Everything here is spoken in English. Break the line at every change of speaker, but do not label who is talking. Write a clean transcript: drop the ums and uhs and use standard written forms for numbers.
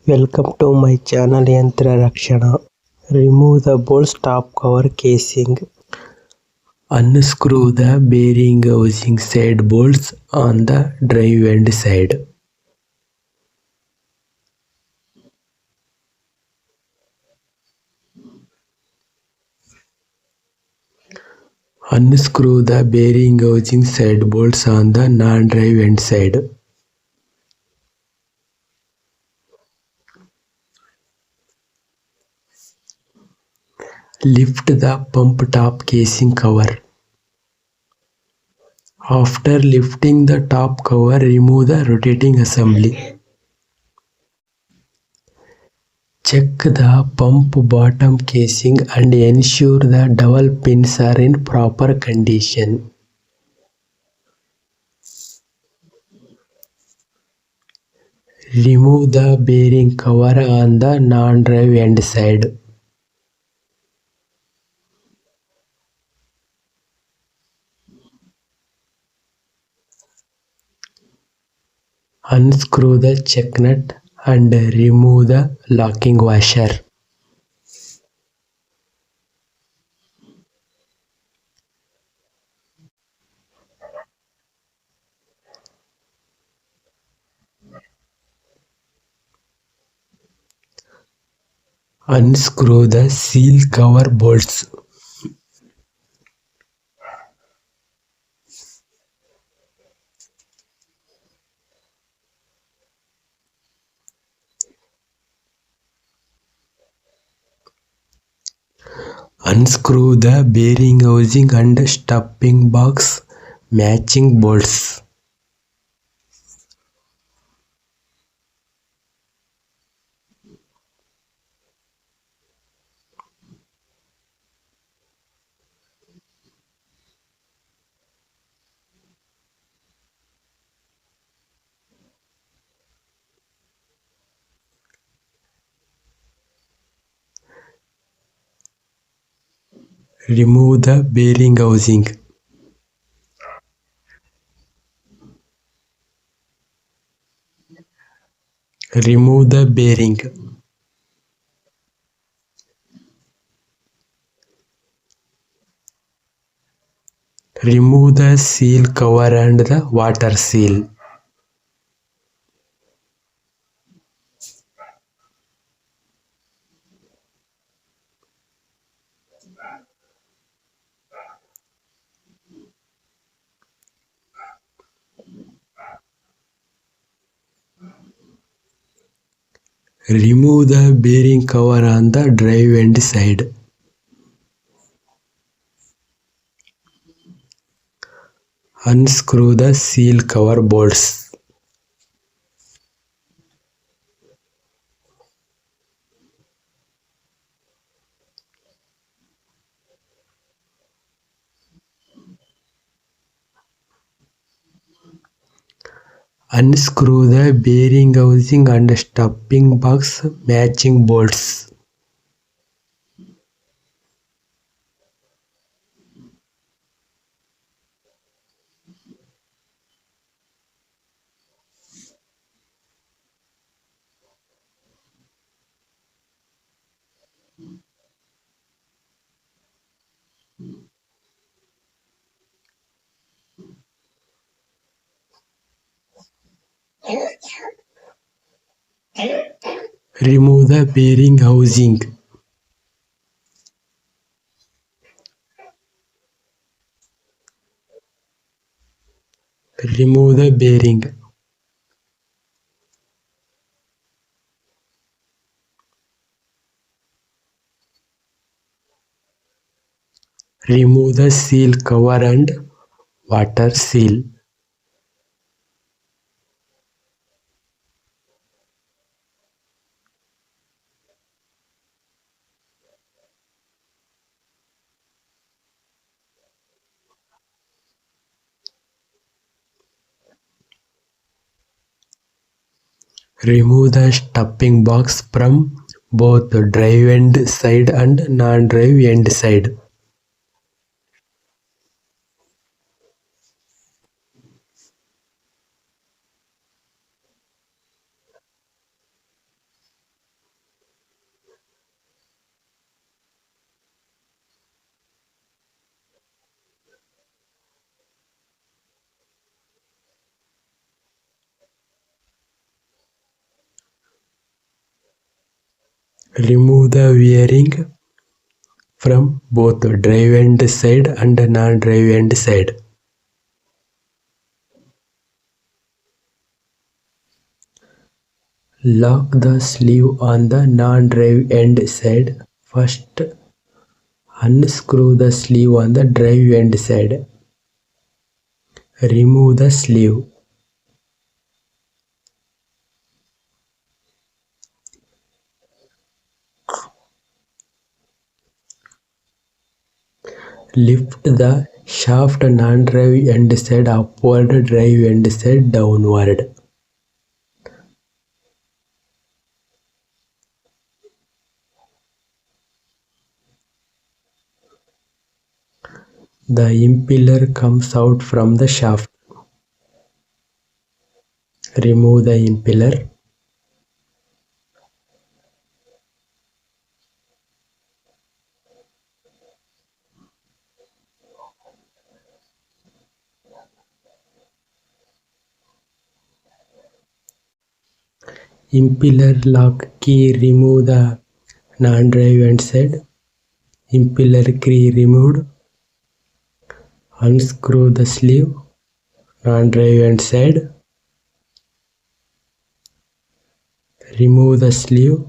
Welcome to my channel Yantra Rakshana. Remove the bolts top cover casing. Unscrew the bearing housing side bolts on the drive end side. Unscrew the bearing housing side bolts on the non-drive end side. Lift the pump top casing cover. After lifting the top cover, remove the rotating assembly. Check the pump bottom casing and ensure the dowel pins are in proper condition. Remove the bearing cover on the non-drive end side. Unscrew the check nut and remove the locking washer. Unscrew the seal cover bolts. Unscrew the bearing housing and stopping box matching bolts. Remove the bearing housing. Remove the bearing. Remove the seal cover and the water seal. Remove the bearing cover on the drive end side. Unscrew the seal cover bolts. Unscrew the bearing housing and stopping box matching bolts. Remove the bearing housing. Remove the bearing. Remove the seal cover and water seal. Remove the stopping box from both drive end side and non-drive end side. Remove the bearing from both drive end side and non-drive end side. Lock the sleeve on the non-drive end side. First, unscrew the sleeve on the drive end side. Remove the sleeve. Lift the shaft non-drive end side upward, drive end side downward. The impeller comes out from the shaft. Remove the impeller. Impeller lock key, remove the non-drive end side. Impeller key removed. Unscrew the sleeve, non-drive end side. Remove the sleeve.